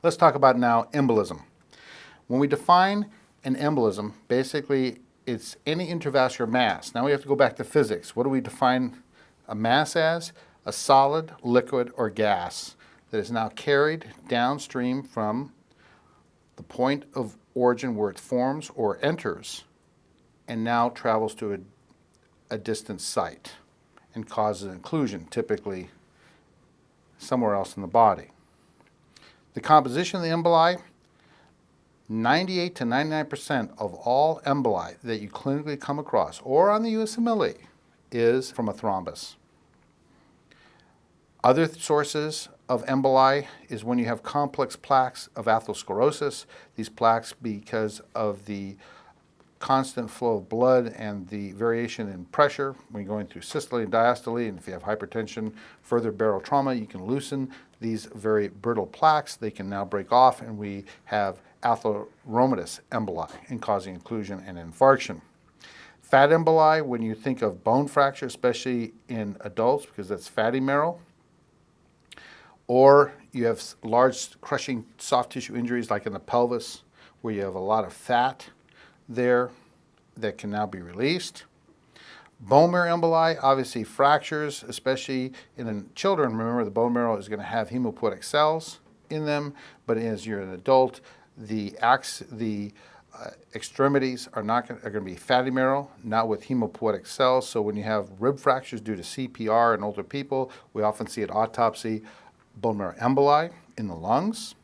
Let's talk about now embolism. When we define an embolism, basically it's any intravascular mass. Now we have to go back to physics. What do we define a mass as? A solid, liquid, or gas that is now carried downstream from the point of origin where it forms or enters and now travels to a distant site and causes an occlusion, typically somewhere else in the body. The composition of the emboli, 98 to 99% of all emboli that you clinically come across or on the USMLE is from a thrombus. Other sources of emboli is when you have complex plaques of atherosclerosis. These plaques, because of the constant flow of blood and the variation in pressure when you're going through systole and diastole, and if you have hypertension, further bariatrial trauma, you can loosen these very brittle plaques. They can now break off, and we have atheromatous emboli and causing occlusion and infarction. Fat emboli, when you think of bone fracture, especially in adults, because that's fatty marrow, or you have large crushing soft tissue injuries like in the pelvis, where you have a lot of fat there that can now be released. Bone marrow emboli, obviously fractures, especially in children. Remember, the bone marrow is going to have hematopoietic cells in them, but as you're an adult, the extremities are going to be fatty marrow, not with hematopoietic cells. So when you have rib fractures due to CPR in older people, we often see at autopsy bone marrow emboli in the lungs.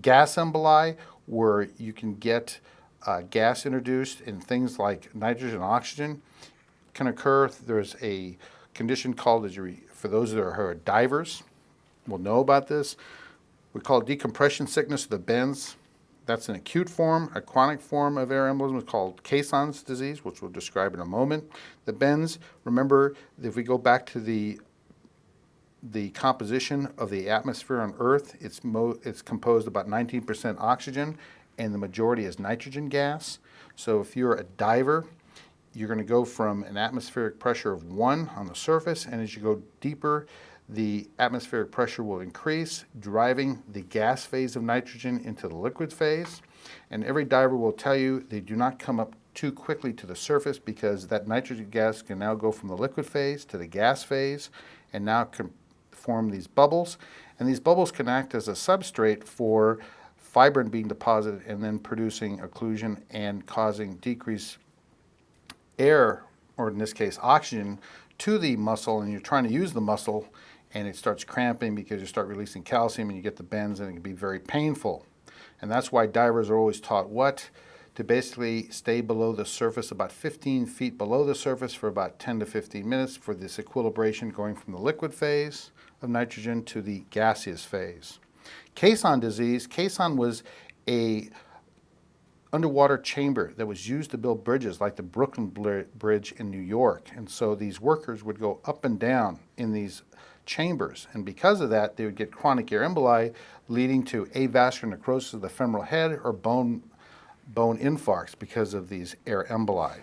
Gas emboli, where you can get gas introduced in things like nitrogen and oxygen, can occur. There's a condition called, for those that are divers, will know about this. We call it decompression sickness of the bends. That's an acute form. A chronic form of air embolism is called Caisson's disease, which we'll describe in a moment. The bends, remember, if we go back to the composition of the atmosphere on Earth, it's composed about 19% oxygen, and the majority is nitrogen gas. So if you're a diver, you're going to go from an atmospheric pressure of 1 on the surface, and as you go deeper, the atmospheric pressure will increase, driving the gas phase of nitrogen into the liquid phase. And every diver will tell you they do not come up too quickly to the surface, because that nitrogen gas can now go from the liquid phase to the gas phase and now can form these bubbles. And these bubbles can act as a substrate for fibrin being deposited and then producing occlusion and causing decreased air, or in this case oxygen, to the muscle, and you're trying to use the muscle and it starts cramping because you start releasing calcium and you get the bends, and it can be very painful. And that's why divers are always taught what? To basically stay below the surface, about 15 feet below the surface for about 10 to 15 minutes for this equilibration going from the liquid phase of nitrogen to the gaseous phase. Caisson disease, Caisson was a underwater chamber that was used to build bridges like the Brooklyn Bridge in New York. And so these workers would go up and down in these chambers. And because of that, they would get chronic air emboli, leading to avascular necrosis of the femoral head or bone infarcts because of these air emboli.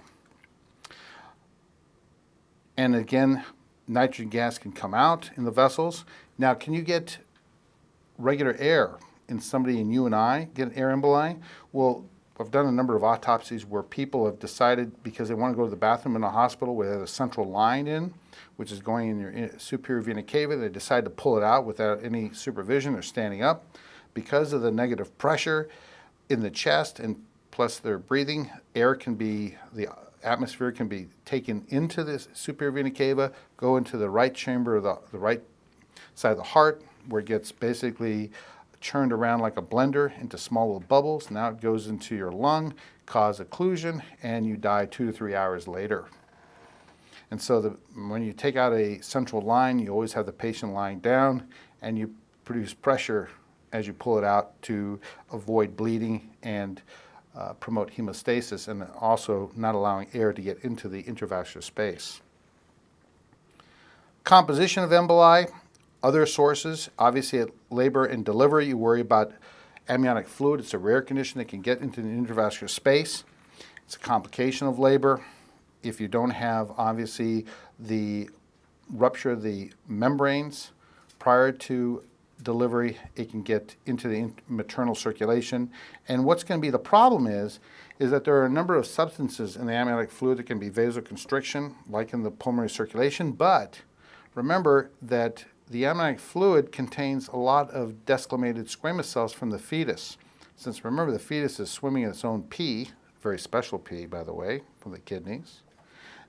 And again, nitrogen gas can come out in the vessels. Now, can you get regular air in somebody, and you and I get an air emboli? Well, I've done a number of autopsies where people have decided, because they want to go to the bathroom in a hospital where there's a central line in, which is going in your superior vena cava, they decide to pull it out without any supervision or standing up. Because of the negative pressure in the chest and plus their breathing, the atmosphere can be taken into the superior vena cava, go into the right chamber of the right side of the heart, where it gets basically churned around like a blender into small little bubbles. Now it goes into your lung, cause occlusion, and you die 2 to 3 hours later. And so when you take out a central line, you always have the patient lying down, and you produce pressure as you pull it out to avoid bleeding and promote hemostasis, and also not allowing air to get into the intravascular space. Composition of emboli. Other sources, obviously at labor and delivery, you worry about amniotic fluid. It's a rare condition that can get into the intravascular space. It's a complication of labor. If you don't have, obviously, the rupture of the membranes prior to delivery, it can get into the maternal circulation. And what's going to be the problem is that there are a number of substances in the amniotic fluid that can be vasoconstriction, like in the pulmonary circulation, but remember that the amniotic fluid contains a lot of desquamated squamous cells from the fetus. Since remember, the fetus is swimming in its own pee, very special pee, by the way, from the kidneys,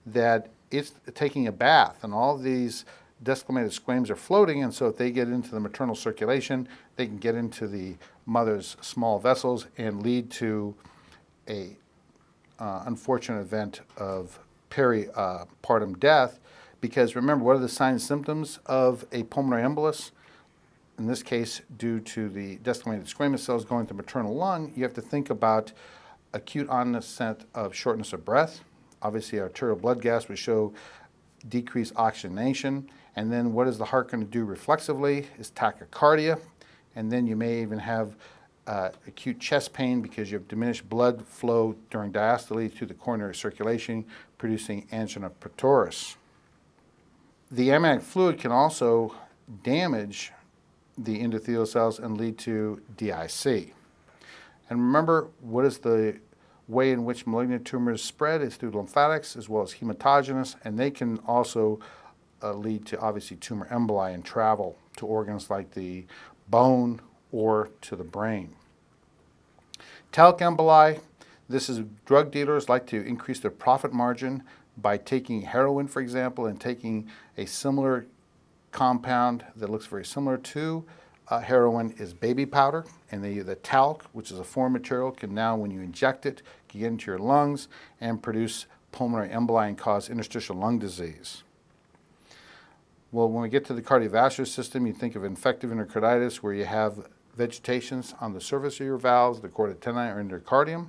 that it's taking a bath, and all these desquamated squames are floating, and so if they get into the maternal circulation, they can get into the mother's small vessels and lead to a unfortunate event of peripartum death. Because remember, what are the signs and symptoms of a pulmonary embolus? In this case, due to the desquamated squamous cells going to maternal lung, you have to think about acute onset of shortness of breath. Obviously, arterial blood gas would show decreased oxygenation. And then what is the heart going to do reflexively is tachycardia. And then you may even have acute chest pain because you have diminished blood flow during diastole to the coronary circulation, producing angina pectoris. The amniotic fluid can also damage the endothelial cells and lead to DIC. And remember, what is the way in which malignant tumors spread? Is through lymphatics as well as hematogenous, and they can also lead to obviously tumor emboli and travel to organs like the bone or to the brain. Talic emboli, this is drug dealers like to increase their profit margin by taking heroin, for example, and taking a similar compound that looks very similar to heroin is baby powder, and the talc, which is a foreign material, can now, when you inject it, can get into your lungs and produce pulmonary emboli and cause interstitial lung disease. Well, when we get to the cardiovascular system, you think of infective endocarditis, where you have vegetations on the surface of your valves, the chordae tendineae or endocardium,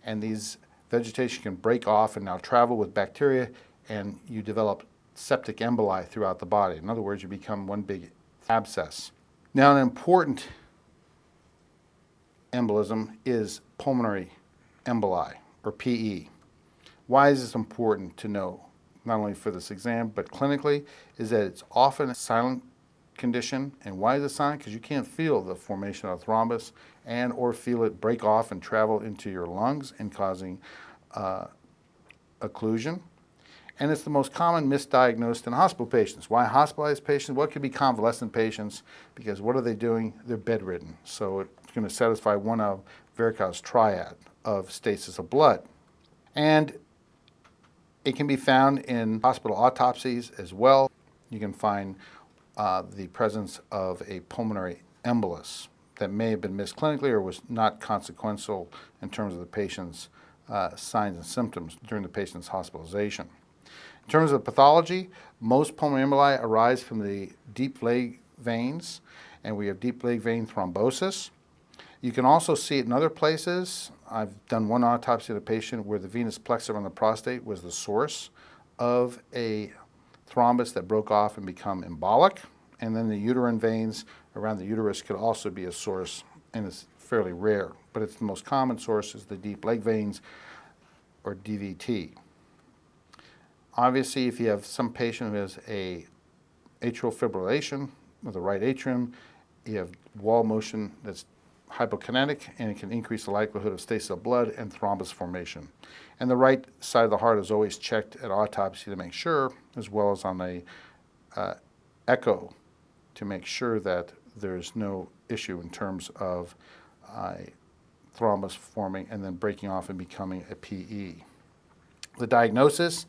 and these vegetation can break off and now travel with bacteria, and you develop septic emboli throughout the body. In other words, you become one big abscess. Now, an important embolism is pulmonary emboli, or PE. Why is this important to know, not only for this exam, but clinically, is that it's often a silent condition. And why is it silent? Because you can't feel the formation of thrombus and or feel it break off and travel into your lungs and causing occlusion. And it's the most common misdiagnosed in hospital patients. Why hospitalized patients? Well, it could be convalescent patients, because what are they doing? They're bedridden. So it's going to satisfy one of varicose triad of stasis of blood. And it can be found in hospital autopsies as well. You can find the presence of a pulmonary embolus that may have been missed clinically or was not consequential in terms of the patient's signs and symptoms during the patient's hospitalization. In terms of pathology, most pulmonary emboli arise from the deep leg veins, and we have deep leg vein thrombosis. You can also see it in other places. I've done one autopsy of a patient where the venous plexus on the prostate was the source of a thrombus that broke off and become embolic. And then the uterine veins around the uterus could also be a source, and it's fairly rare. But it's the most common source is the deep leg veins, or DVT. Obviously, if you have some patient who has a atrial fibrillation with the right atrium, you have wall motion that's hypokinetic, and it can increase the likelihood of stasis of blood and thrombus formation. And the right side of the heart is always checked at autopsy to make sure, as well as on a echo to make sure that there's no issue in terms of thrombus forming and then breaking off and becoming a PE. The diagnosis,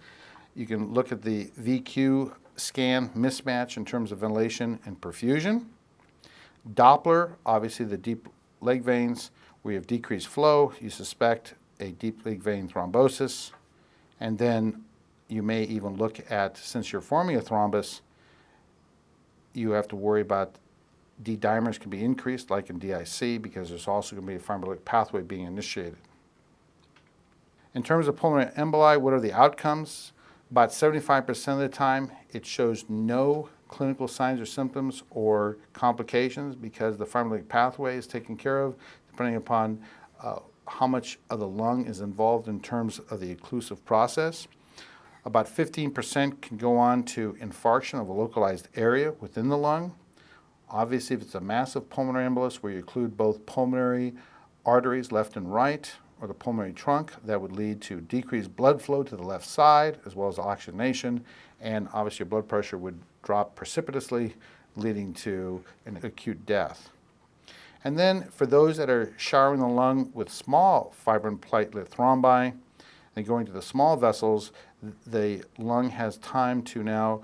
you can look at the VQ scan mismatch in terms of ventilation and perfusion. Doppler, obviously the deep leg veins, we have decreased flow. You suspect a deep leg vein thrombosis. And then you may even look at, since you're forming a thrombus, you have to worry about D-dimers can be increased, like in DIC, because there's also going to be a fibrolytic pathway being initiated. In terms of pulmonary emboli, what are the outcomes? About 75% of the time, it shows no clinical signs or symptoms or complications because the fibrolytic pathway is taken care of, depending upon how much of the lung is involved in terms of the occlusive process. About 15% can go on to infarction of a localized area within the lung. Obviously, if it's a massive pulmonary embolus where you include both pulmonary arteries left and right, or the pulmonary trunk, that would lead to decreased blood flow to the left side, as well as oxygenation, and obviously your blood pressure would drop precipitously, leading to an acute death. And then for those that are showering the lung with small fibrin platelet thrombi and going to the small vessels, the lung has time to now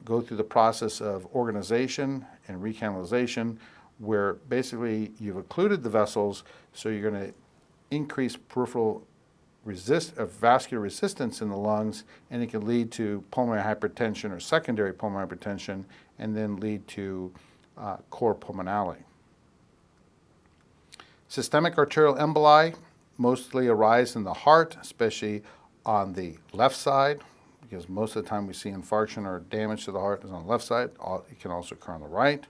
go through the process of organization and recanalization, where basically you've occluded the vessels, so you're going to increase peripheral vascular resistance in the lungs, and it can lead to pulmonary hypertension or secondary pulmonary hypertension, and then lead to cor pulmonale. Systemic arterial emboli mostly arise in the heart, especially on the left side, because most of the time we see infarction or damage to the heart is on the left side. It can also occur on the right.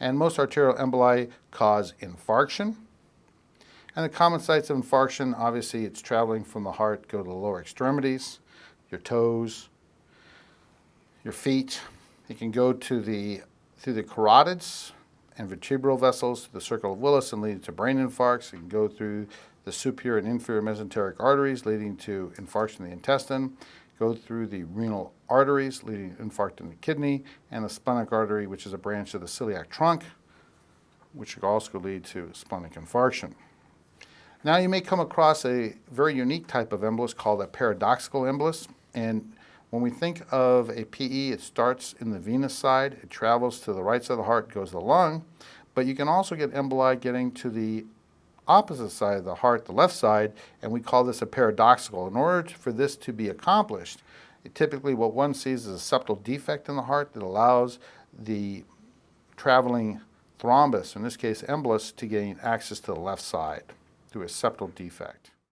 And most arterial emboli cause infarction. And the common sites of infarction, obviously it's traveling from the heart, go to the lower extremities, your toes, your feet. It can go through the carotids and vertebral vessels to the circle of Willis and lead to brain infarcts. It can go through the superior and inferior mesenteric arteries, leading to infarction of the intestine, go through the renal arteries, leading to infarct in the kidney, and the splenic artery, which is a branch of the celiac trunk, which could also lead to splenic infarction. Now you may come across a very unique type of embolus called a paradoxical embolus, and when we think of a PE, it starts in the venous side, it travels to the right side of the heart, goes to the lung, but you can also get emboli getting to the opposite side of the heart, the left side, and we call this a paradoxical. In order for this to be accomplished, typically what one sees is a septal defect in the heart that allows the traveling thrombus, in this case embolus, to gain access to the left side through a septal defect.